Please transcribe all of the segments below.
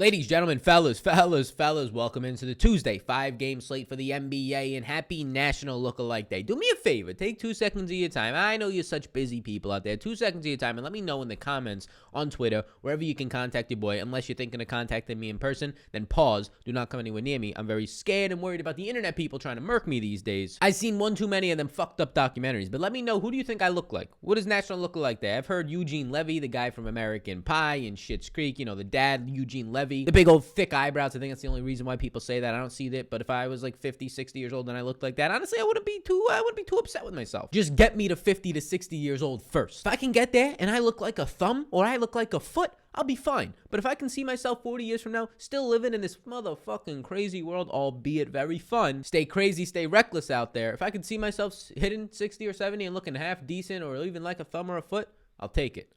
Ladies, gentlemen, fellas, welcome into the Tuesday 5-game slate for the NBA and happy National Lookalike Day. Do me a favor, take 2 seconds of your time. I know you're such busy people out there. 2 seconds of your time and let me know in the comments on Twitter, wherever you can contact your boy. Unless you're thinking of contacting me in person, then pause. Do not come anywhere near me. I'm very scared and worried about the internet people trying to murk me these days. I've seen one too many of them fucked up documentaries, but let me know, who do you think I look like? What does National Lookalike Day? I've heard Eugene Levy, the guy from American Pie and Schitt's Creek, you know, the dad, Eugene Levy. The big old thick eyebrows. I think that's the only reason why people say that. I don't see that, but if I was like 50, 60 years old and I looked like that, honestly, I wouldn't be too upset with myself. Just get me to 50 to 60 years old first. If I can get there and I look like a thumb or I look like a foot, I'll be fine. But if I can see myself 40 years from now still living in this motherfucking crazy world, albeit very fun, stay crazy, stay reckless out there, if I can see myself hitting 60 or 70 and looking half decent or even like a thumb or a foot, I'll take it.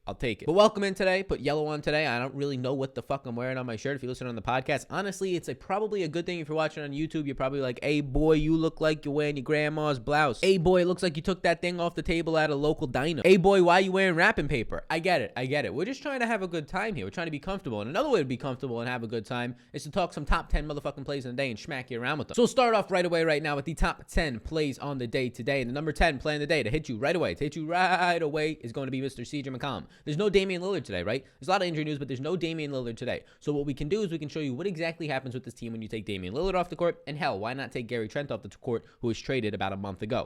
But welcome in today. Put yellow on today. I don't really know what the fuck I'm wearing on my shirt if you listen on the podcast. Honestly, it's probably a good thing if you're watching on YouTube. You're probably like, hey, boy, you look like you're wearing your grandma's blouse. Hey, boy, it looks like you took that thing off the table at a local diner. Hey, boy, why are you wearing wrapping paper? I get it. We're just trying to have a good time here. We're trying to be comfortable. And another way to be comfortable and have a good time is to talk some top 10 motherfucking plays in the day and smack you around with them. So we'll start off right away right now with the top 10 plays on the day today. And the number 10 play on the day to hit you right away is going to be Mr. CJ McCollum. There's no Damian Lillard today, right? There's a lot of injury news, but there's no Damian Lillard today. So what we can do is we can show you what exactly happens with this team when you take Damian Lillard off the court. And hell, why not take Gary Trent off the court, who was traded about a month ago?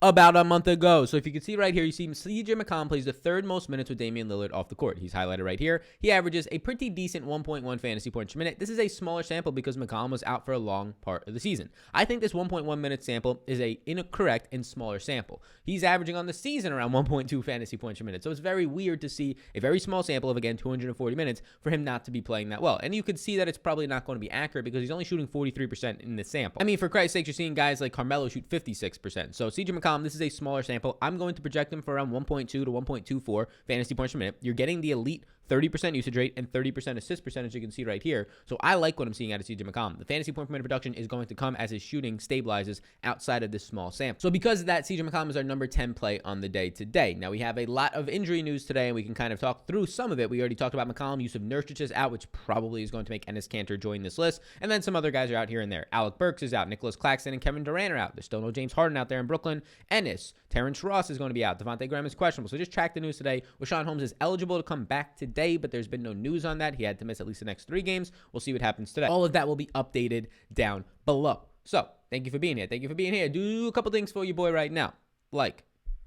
So if you can see right here, you see CJ McCollum plays the third most minutes with Damian Lillard off the court. He's highlighted right here. He averages a pretty decent 1.1 fantasy points per minute. This is a smaller sample because McCollum was out for a long part of the season. I think this 1.1 minute sample is a incorrect and smaller sample. He's averaging on the season around 1.2 fantasy points per minute. So it's very weird to see a very small sample of, again, 240 minutes for him not to be playing that well. And you could see that it's probably not going to be accurate because he's only shooting 43% in this sample. I mean, for Christ's sake, you're seeing guys like Carmelo shoot 56%. So CJ McCollum, this is a smaller sample. I'm going to project him for around 1.2 to 1.24 fantasy points per minute. You're getting the elite 30% usage rate and 30% assist percentage you can see right here. So I like what I'm seeing out of CJ McCollum. The fantasy point per minute production is going to come as his shooting stabilizes outside of this small sample. So because of that, CJ McCollum is our number 10 play on the day today. Now we have a lot of injury news today and we can kind of talk through some of it. We already talked about McCollum. Yusuf Nurkic is out, which probably is going to make Enes Kanter join this list. And then some other guys are out here and there. Alec Burks is out. Nicholas Claxton and Kevin Durant are out. There's still no James Harden out there in Brooklyn. Terrence Ross is going to be out. Devontae Graham is questionable. So just track the news today. Rashawn Holmes is eligible to come back today, but there's been no news on that. He had to miss at least the next 3 games. We'll see what happens today. All of that will be updated down below. So thank you for being here. Do a couple things for your boy right now. Like,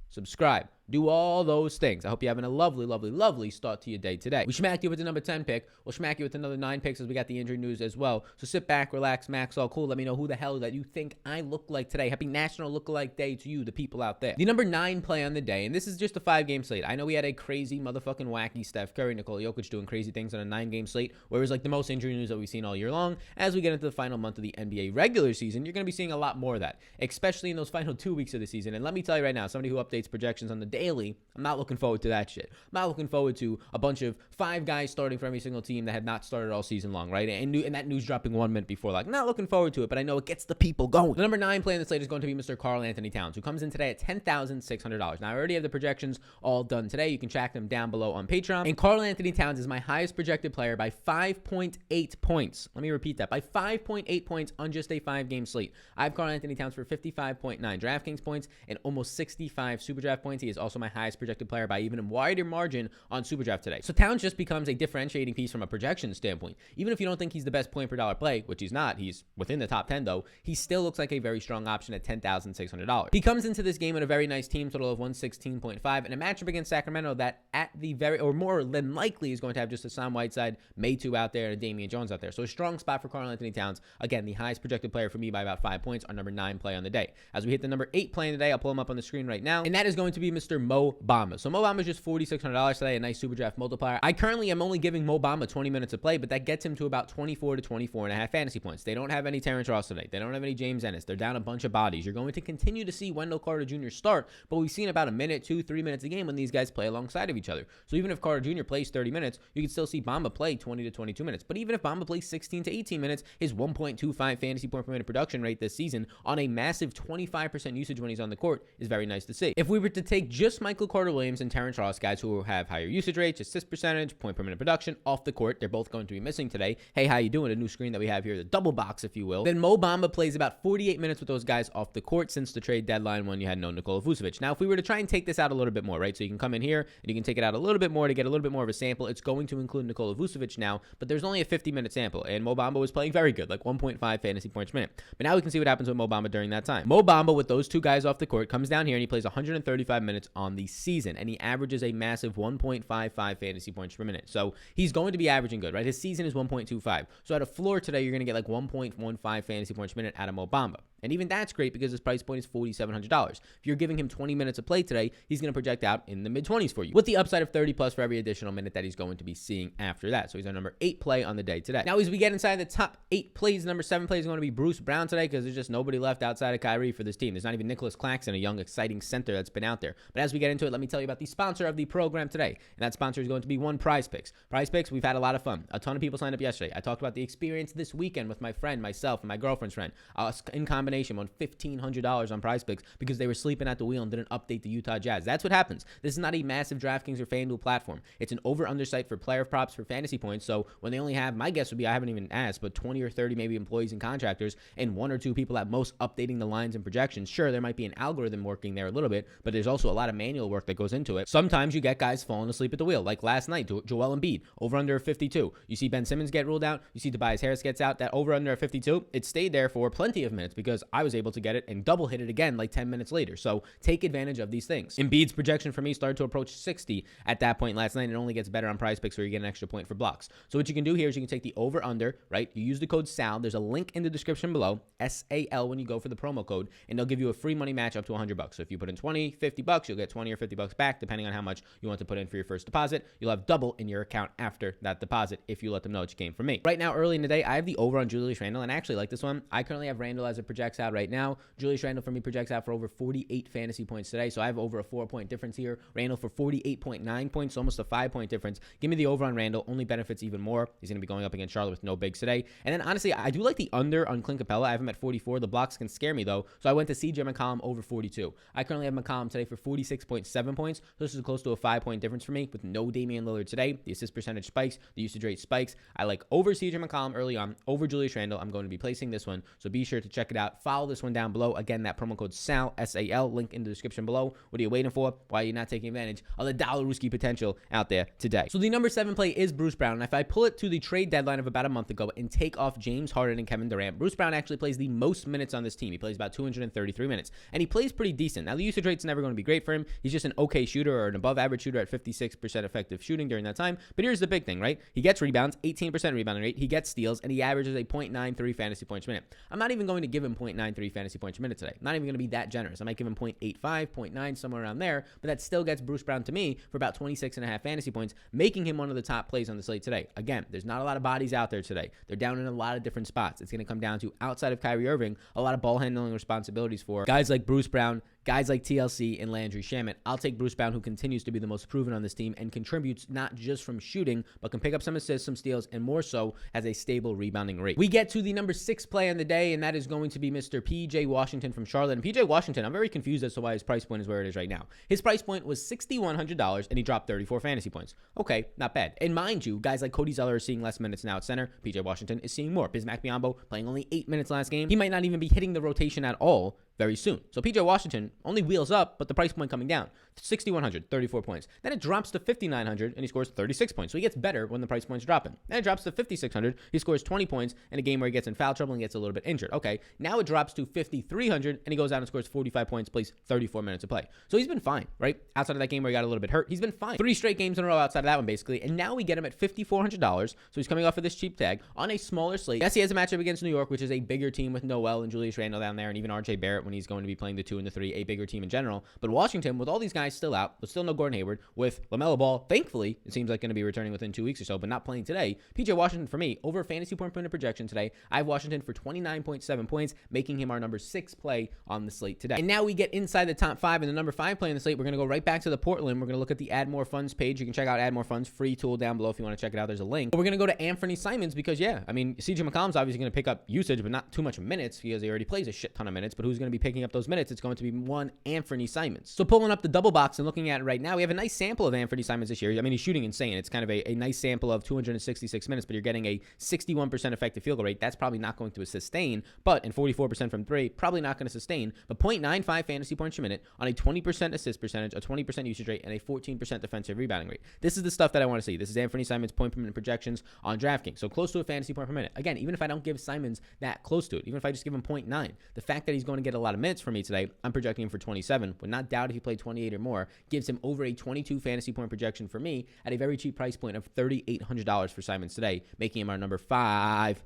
subscribe, do all those things. I hope you're having a lovely start to your day today. We smacked you with the number 10 pick. We'll smack you with another 9 picks as we got the injury news as well. So sit back, relax, Max, all cool. Let me know who the hell that you think I look like today. Happy National Lookalike Day to you, the people out there. The number 9 play on the day, and this is just a 5-game slate. I know we had a crazy motherfucking wacky Steph Curry, Nikola Jokic doing crazy things on a 9-game slate, where it was like the most injury news that we've seen all year long. As we get into the final month of the NBA regular season, you're going to be seeing a lot more of that, especially in those final 2 weeks of the season. And let me tell you right now, somebody who updates projections on the daily, I'm not looking forward to that shit. I'm not looking forward to a bunch of 5 guys starting for every single team that have not started all season long, right? And that news dropping 1 minute before. Like, not looking forward to it, but I know it gets the people going. The number 9 play in the slate is going to be Mr. Karl Anthony Towns, who comes in today at $10,600. Now, I already have the projections all done today. You can track them down below on Patreon. And Karl Anthony Towns is my highest projected player by 5.8 points. Let me repeat that. By 5.8 points on just a 5-game slate. I have Karl Anthony Towns for 55.9 DraftKings points and almost 65 SuperDraft points. He is also my highest projected player by even a wider margin on SuperDraft today. So Towns just becomes a differentiating piece from a projection standpoint. Even if you don't think he's the best point per dollar play, which he's not, he's within the top 10 though, he still looks like a very strong option at $10,600. He comes into this game with a very nice team total of 116.5 and a matchup against Sacramento that at the very, or more than likely, is going to have just Hassan Whiteside, Maytu out there, and Damian Jones out there. So a strong spot for Karl Anthony Towns. Again, the highest projected player for me by about 5 points, our number 9 play on the day. As we hit the number 8 play in the day, I'll pull him up on the screen right now, and that is going to be Mr. Mo Bamba. So Mo Bamba is just $4,600 today, a nice SuperDraft multiplier. I currently am only giving Mo Bamba 20 minutes of play, but that gets him to about 24 to 24.5 fantasy points. They don't have any Terrence Ross today. They don't have any James Ennis. They're down a bunch of bodies. You're going to continue to see Wendell Carter Jr. start, but we've seen about a minute, 2, 3 minutes a game when these guys play alongside of each other. So even if Carter Jr. plays 30 minutes, you can still see Bamba play 20 to 22 minutes. But even if Bamba plays 16 to 18 minutes, his 1.25 fantasy point per minute production rate this season on a massive 25% usage when he's on the court is very nice to see. If we were to take just just Michael Carter-Williams and Terrence Ross, guys who have higher usage rates, assist percentage, point per minute production, off the court. They're both going to be missing today. Hey, how you doing? A new screen that we have here, the double box, if you will. Then Mo Bamba plays about 48 minutes with those guys off the court since the trade deadline when you had no Nikola Vucevic. Now, if we were to try and take this out a little bit more, right? So you can come in here and you can take it out a little bit more to get a little bit more of a sample. It's going to include Nikola Vucevic now, but there's only a 50-minute sample, and Mo Bamba was playing very good, like 1.5 fantasy points per minute. But now we can see what happens with Mo Bamba during that time. Mo Bamba, with those two guys off the court, comes down here and he plays 135 minutes on the season, and he averages a massive 1.55 fantasy points per minute. So he's going to be averaging good, right? His season is 1.25. So at a floor today, you're going to get like 1.15 fantasy points per minute out of Mo Bamba. And even that's great because his price point is $4,700. If you're giving him 20 minutes of play today, he's going to project out in the mid-20s for you, with the upside of 30 plus for every additional minute that he's going to be seeing after that. So he's our number 8 play on the day today. Now, as we get inside the top 8 plays, number 7 play is going to be Bruce Brown today because there's just nobody left outside of Kyrie for this team. There's not even Nicholas Claxton, a young, exciting center that's been out there. But as we get into it, let me tell you about the sponsor of the program today. And that sponsor is going to be Prize Picks. Prize Picks, we've had a lot of fun. A ton of people signed up yesterday. I talked about the experience this weekend with my friend, myself, and my girlfriend's friend. In combination, won $1,500 on Prize Picks because they were sleeping at the wheel and didn't update the Utah Jazz. That's what happens. This is not a massive DraftKings or FanDuel platform. It's an over-under site for player props for fantasy points. So when they only have, my guess would be, I haven't even asked, but 20 or 30 maybe employees and contractors and 1 or 2 people at most updating the lines and projections. Sure, there might be an algorithm working there a little bit, but there's also a lot of manual work that goes into it. Sometimes you get guys falling asleep at the wheel, like last night, Joel Embiid, over under 52. You see Ben Simmons get ruled out. You see Tobias Harris gets out. That over under 52, it stayed there for plenty of minutes because I was able to get it and double hit it again like 10 minutes later. So take advantage of these things. Embiid's projection for me started to approach 60 at that point last night. It only gets better on Prize Picks where you get an extra point for blocks. So what you can do here is you can take the over under, right? You use the code SAL. There's a link in the description below, SAL, when you go for the promo code, and they'll give you a free money match up to $100. So if you put in 20, 50 bucks, you'll get 20 or 50 bucks back depending on how much you want to put in for your first deposit. You'll have double in your account after that deposit if you let them know it came from me. Right now, early in the day, I have the over on Julius Randle, and I actually like this one. I currently have Randle as it projects out right now. Julius Randle for me projects out for over 48 fantasy points today, so I have over a 4-point difference here. Randle for 48.9 points, almost a 5-point difference. Give me the over on Randle, only benefits even more. He's going to be going up against Charlotte with no bigs today. And then honestly, I do like the under on Clint Capella. I have him at 44. The blocks can scare me though, so I went to CJ McCollum over 42. I currently have McCollum today for 46.7 points. So this is close to a 5-point difference for me with no Damian Lillard today. The assist percentage spikes, the usage rate spikes. I like over CJ McCollum early on, over Julius Randle. I'm going to be placing this one, so be sure to check it out. Follow this one down below. Again, that promo code SAL, SAL, link in the description below. What are you waiting for? Why are you not taking advantage of the Dolaruski potential out there today? So the number 7 play is Bruce Brown. And if I pull it to the trade deadline of about a month ago and take off James Harden and Kevin Durant, Bruce Brown actually plays the most minutes on this team. He plays about 233 minutes, and he plays pretty decent. Now, the usage rate's never going to be great for him. He's just an okay shooter or an above average shooter at 56% effective shooting during that time. But here's the big thing, right? He gets rebounds, 18% rebounding rate. He gets steals, and he averages a 0.93 fantasy points per minute. I'm not even going to give him 0.93 fantasy points per minute today. I'm not even going to be that generous. I might give him 0.85, 0.9, somewhere around there, but that still gets Bruce Brown to me for about 26.5 fantasy points, making him one of the top plays on the slate today. Again, there's not a lot of bodies out there today. They're down in a lot of different spots. It's going to come down to, outside of Kyrie Irving, a lot of ball handling responsibilities for guys like Bruce Brown, guys like TLC and Landry Shamet. I'll take Bruce Brown, who continues to be the most proven on this team and contributes not just from shooting, but can pick up some assists, some steals, and more so has a stable rebounding rate. We get to the number 6 play on the day, and that is going to be Mr. PJ Washington from Charlotte. And PJ Washington, I'm very confused as to why his price point is where it is right now. His price point was $6,100, and he dropped 34 fantasy points. Okay, not bad. And mind you, guys like Cody Zeller are seeing less minutes now at center. PJ Washington is seeing more. Bismack Biyombo playing only 8 minutes last game. He might not even be hitting the rotation at all very soon. So PJ Washington only wheels up, but the price point coming down. 6,100, 34 points. Then it drops to 5,900 and he scores 36 points. So he gets better when the price point's dropping. Then it drops to 5,600. He scores 20 points in a game where he gets in foul trouble and gets a little bit injured. Okay, now it drops to 5,300 and he goes out and scores 45 points, plays 34 minutes of play. So he's been fine, right? Outside of that game where he got a little bit hurt, he's been fine. 3 straight games in a row outside of that one, basically. And now we get him at $5,400. So he's coming off of this cheap tag on a smaller slate. Yes, he has a matchup against New York, which is a bigger team with Noel and Julius Randle down there, and even RJ Barrett when he's going to be playing the 2 and the 3, a bigger team in general. But Washington, with all these guys still out, with still no Gordon Hayward, with LaMelo Ball, thankfully, it seems like going to be returning within 2 weeks or so, but not playing today. PJ Washington, for me, over fantasy point per minute projection today, I have Washington for 29.7 points, making him our number 6 play on the slate today. And now we get inside the top 5, and the number 5 play on the slate, we're going to go right back to the Portland. We're going to look at the Add More Funds page. You can check out Add More Funds, free tool down below if you want to check it out. There's a link. But we're going to go to Anthony Simons because, yeah, I mean, CJ McCollum's obviously going to pick up usage, but not too much minutes because he already plays a shit ton of minutes. But who's going to to be picking up those minutes, it's going to be one Anthony Simons. So pulling up the double box and looking at it right now, we have a nice sample of Anthony Simons this year. I mean, he's shooting insane. It's kind of a nice sample of 266 minutes, but you're getting a 61% effective field goal rate. That's probably not going to sustain, but in 44% from three, probably not going to sustain, but 0.95 fantasy points per minute on a 20% assist percentage, a 20% usage rate, and a 14% defensive rebounding rate. This is the stuff that I want to see. This is Anthony Simons' point per minute projections on DraftKings. So close to a fantasy point per minute. Again, even if I don't give Simons that close to it, even if I just give him 0.9, the fact that he's going to get a lot of minutes for me today, I'm projecting him for 27. Would not doubt if he played 28 or more, gives him over a 22 fantasy point projection for me at a very cheap price point of $3,800 for Simons today, making him our number five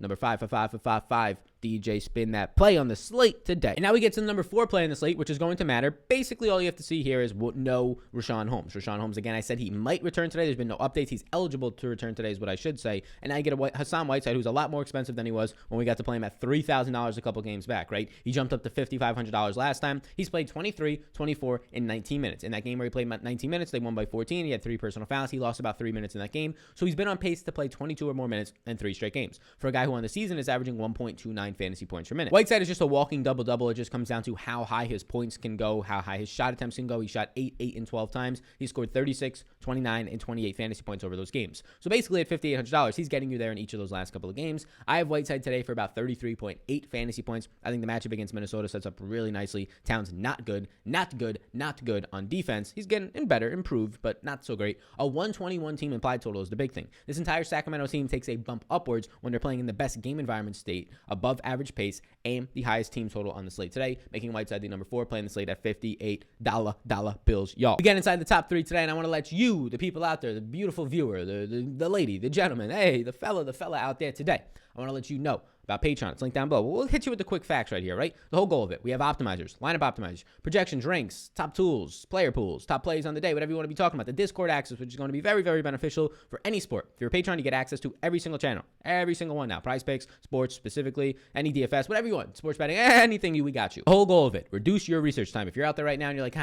DJ spin that play on the slate today. And now we get to the number 4 play on the slate, which is going to matter. Basically, all you have to see here is no Rashawn Holmes. Rashawn Holmes, again, I said he might return today. There's been no updates. He's eligible to return today is what I should say. And now you get a Hassan Whiteside, who's a lot more expensive than he was when we got to play him at $3,000 a couple games back, right? He jumped up to $5,500 last time. He's played 23, 24, and 19 minutes. In that game where he played 19 minutes, they won by 14. He had 3 personal fouls. He lost about 3 minutes in that game. So he's been on pace to play 22 or more minutes in 3 straight games. For a guy who on the season is averaging 1.29 fantasy points per minute. Whiteside is just a walking double-double. It just comes down to how high his points can go, how high his shot attempts can go. He shot 8, 8, and 12 times. He scored 36, 29, and 28 fantasy points over those games. So basically at $5,800, he's getting you there in each of those last couple of games. I have Whiteside today for about 33.8 fantasy points. I think the matchup against Minnesota sets up really nicely. Towns not good on defense. He's getting better, improved, but not so great. A 121 team implied total is the big thing. This entire Sacramento team takes a bump upwards when they're playing in the best game environment state, above average pace, and the highest team total on the slate today, making Whiteside the number 4 play in the slate at $58 bills, y'all. We get inside the top 3 today, and I want to let you, the people out there, the beautiful viewer, the lady, the gentleman, hey, the fella out there today, I want to let you know about Patreon. It's linked down below. We'll hit you with the quick facts right here, right? The whole goal of it. We have optimizers, lineup optimizers, projections, ranks, top tools, player pools, top plays on the day, whatever you want to be talking about. The Discord access, which is going to be very, very beneficial for any sport. If you're a Patreon, you get access to every single channel, every single one now. Prize picks, sports specifically, any DFS, whatever you want. Sports betting, anything we got you. The whole goal of it, reduce your research time. If you're out there right now and you're like,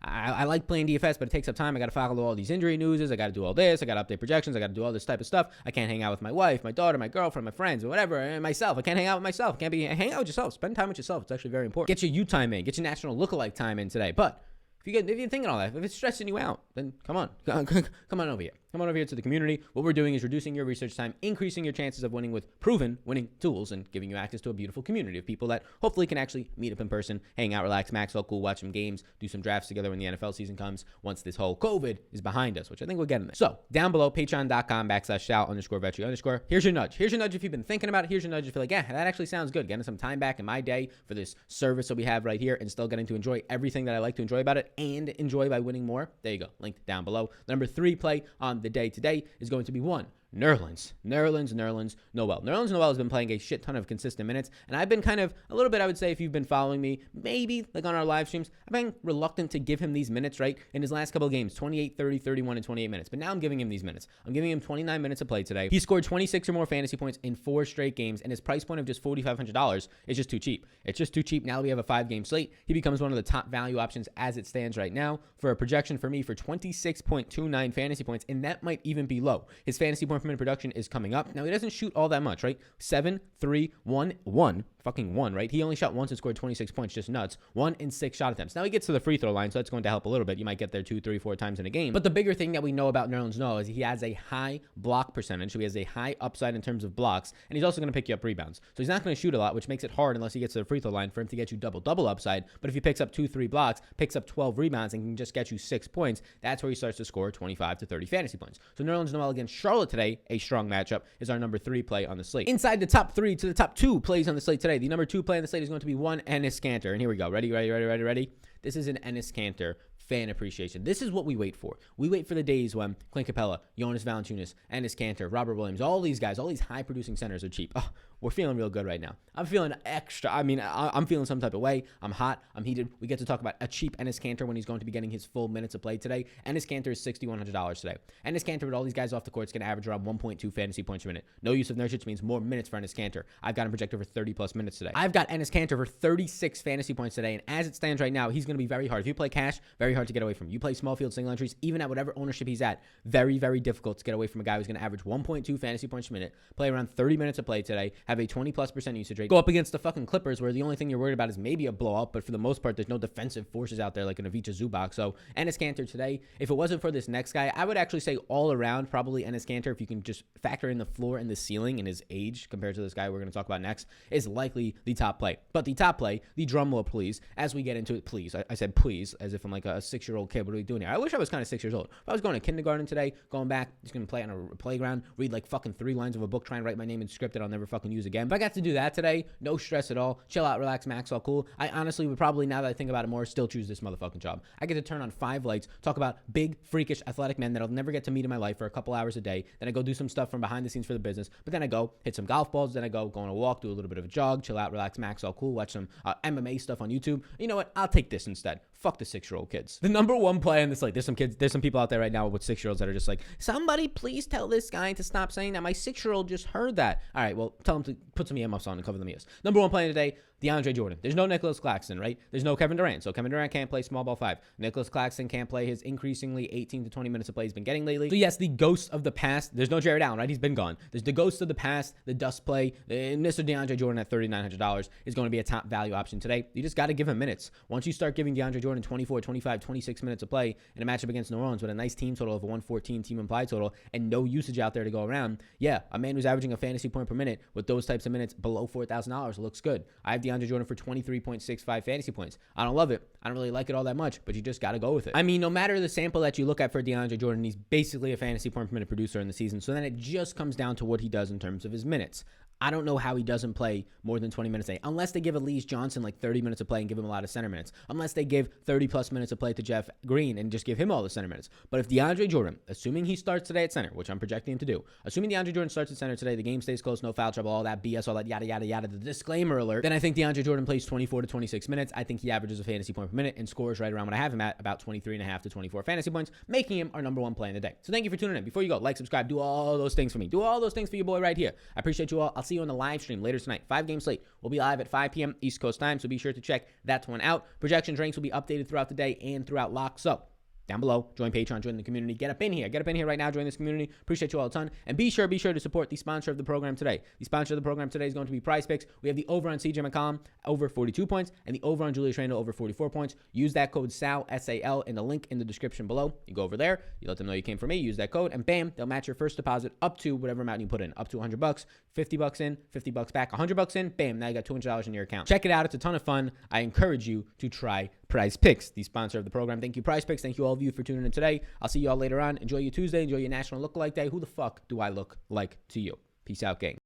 I like playing DFS, but it takes up time. I got to follow all these injury newses. I got to do all this. I got to update projections. I got to do all this type of stuff. I can't hang out with my wife, my daughter, my girlfriend, my friends, or whatever, and myself. I can't hang out with myself. Hang out with yourself. Spend time with yourself. It's actually very important. Get your U time in. Get your national lookalike time in today. But if you're thinking all that, if it's stressing you out, then come on over here. Come on over here to the community. What we're doing is reducing your research time, increasing your chances of winning with proven winning tools, and giving you access to a beautiful community of people that hopefully can actually meet up in person, hang out, relax, Maxwell, cool, watch some games, do some drafts together when the NFL season comes once this whole COVID is behind us, which I think we're getting there. So down below, patreon.com/shal_vetri_. Here's your nudge. Here's your nudge if you've been thinking about it. Here's your nudge if you're like, yeah, that actually sounds good. Getting some time back in my day for this service that we have right here and still getting to enjoy everything that I like to enjoy about it and enjoy by winning more. There you go. Linked down below. Number 3 play on the day today is going to be 1. Nerlens Noel. Nerlens Noel has been playing a shit ton of consistent minutes, and I've been kind of a little bit, I would say, if you've been following me, maybe like on our live streams, I've been reluctant to give him these minutes, right? In his last couple of games, 28, 30, 31, and 28 minutes. But now I'm giving him these minutes. I'm giving him 29 minutes of play today. He scored 26 or more fantasy points in 4 straight games, and his price point of just $4,500 is just too cheap. It's just too cheap. Now that we have a 5-game slate, he becomes one of the top value options as it stands right now for a projection for me for 26.29 fantasy points, and that might even be low. His fantasy point per minute production is coming up. Now, he doesn't shoot all that much, right? 7, 3, 1, 1. Fucking 1, right? He only shot once and scored 26 points, just nuts. 1 in 6 shot attempts. Now he gets to the free throw line, so that's going to help a little bit. You might get there 2, 3, 4 times in a game. But the bigger thing that we know about Nerlens Noel is he has a high block percentage, so he has a high upside in terms of blocks, and he's also going to pick you up rebounds. So he's not going to shoot a lot, which makes it hard unless he gets to the free throw line for him to get you double upside. But if he picks up 2, 3 blocks, picks up 12 rebounds, and can just get you 6 points, that's where he starts to score 25 to 30 fantasy points. So Nerlens Noel against Charlotte today, a strong matchup, is our number 3 play on the slate. Inside the top 3 to the top 2 plays on the slate today, the number 2 play on the slate is going to be 1 Enes Kanter. And here we go. Ready? This is an Enes Kanter fan appreciation. This is what we wait for. We wait for the days when Clint Capella, Jonas Valanciunas, Enes Kanter, Robert Williams, all these guys, all these high-producing centers are cheap. Oh, we're feeling real good right now. I'm feeling extra. I mean, I'm feeling some type of way. I'm hot. I'm heated. We get to talk about a cheap Enes Kanter when he's going to be getting his full minutes of play today. Enes Kanter is $6,100 today. Enes Kanter with all these guys off the court is going to average around 1.2 fantasy points per minute. No use of Nurkic means more minutes for Enes Kanter. I've got him projected for 30-plus minutes today. I've got Enes Kanter for 36 fantasy points today, and as it stands right now, he's going to be very hard. If you play cash, very very hard to get away from. You play small field single entries, even at whatever ownership he's at, very, very difficult to get away from a guy who's going to average 1.2 fantasy points per minute, play around 30 minutes of play today, have a 20+% usage rate, go up against the fucking Clippers where the only thing you're worried about is maybe a blowout, but for the most part, there's no defensive forces out there like an Ivica Zubac. So Enes Kanter today, if it wasn't for this next guy, I would actually say all around probably Enes Kanter, if you can just factor in the floor and the ceiling and his age compared to this guy we're going to talk about next, is likely the top play. But the top play, the drum roll please, as we get into it, please. I said please as if I'm like a 6-year-old kid. What are we doing here? I wish I was kind of 6 years old. If I was going to kindergarten today, going back, just going to play on a playground, read like fucking 3 lines of a book, try and write my name in script that I'll never fucking use again. But I got to do that today. No stress at all. Chill out, relax, max, all cool. I honestly would probably, now that I think about it more, still choose this motherfucking job. I get to turn on 5 lights, talk about big, freakish, athletic men that I'll never get to meet in my life for a couple hours a day. Then I go do some stuff from behind the scenes for the business. But then I go hit some golf balls. Then I go on a walk, do a little bit of a jog, chill out, relax, max, all cool, watch some MMA stuff on YouTube. You know what? I'll take this instead. Fuck the 6-year-old kids. The number one play in this, like, there's some people out there right now with 6-year-olds that are just like, somebody please tell this guy to stop saying that. My 6-year-old just heard that. All right, well, tell him to put some earmuffs on and cover them ears. Number one play today, DeAndre Jordan. There's no Nicholas Claxton, right? There's no Kevin Durant. So Kevin Durant can't play small ball 5. Nicholas Claxton can't play his increasingly 18 to 20 minutes of play he's been getting lately. So yes, the ghost of the past. There's no Jared Allen, right? He's been gone. There's the ghost of the past, the dust play. Mr. DeAndre Jordan at $3,900 is going to be a top value option today. You just got to give him minutes. Once you start giving DeAndre Jordan 24, 25, 26 minutes of play in a matchup against New Orleans with a nice team total of a 114 team implied total and no usage out there to go around, yeah, a man who's averaging a fantasy point per minute with those types of minutes below $4,000 looks good. I have DeAndre Jordan for 23.65 fantasy points. I don't love it. I don't really like it all that much, but you just got to go with it. I mean, no matter the sample that you look at for DeAndre Jordan, he's basically a fantasy point per minute producer in the season. So then it just comes down to what he does in terms of his minutes. I don't know how he doesn't play more than 20 minutes a day, unless they give Elise Johnson like 30 minutes of play and give him a lot of center minutes, unless they give 30 plus minutes of play to Jeff Green and just give him all the center minutes. But if DeAndre Jordan, assuming he starts today at center, which I'm projecting him to do, assuming DeAndre Jordan starts at center today, the game stays close, no foul trouble, all that BS, all that yada, yada, yada, the disclaimer alert, then I think DeAndre Jordan plays 24 to 26 minutes. I think he averages a fantasy point per minute and scores right around what I have him at, about 23.5 to 24 fantasy points, making him our number one play in the day. So thank you for tuning in. Before you go, like, subscribe, do all those things for me. Do all those things for your boy right here. I appreciate you all. I'll see you on the live stream later tonight. 5-game slate. We'll be live at 5 p.m. East Coast time, so be sure to check that one out. Projections ranks will be updated throughout the day and throughout lock. So down below, join Patreon, join the community. Get up in here right now, join this community. Appreciate you all a ton. And be sure to support the sponsor of the program today. The sponsor of the program today is going to be Prize Picks. We have the over on CJ McCollum, over 42 points, and the over on Julius Randle, over 44 points. Use that code SAL, S-A-L, in the link in the description below. You go over there, you let them know you came from me, use that code, and bam, they'll match your first deposit up to whatever amount you put in, up to $100, $50 in, $50 back, $100 in, bam, now you got $200 in your account. Check it out. It's a ton of fun. I encourage you to try Prize Picks, the sponsor of the program. Thank you, Prize Picks. Thank you all of you for tuning in today. I'll see you all later on. Enjoy your Tuesday. Enjoy your National Lookalike Day. Who the fuck do I look like to you? Peace out, gang.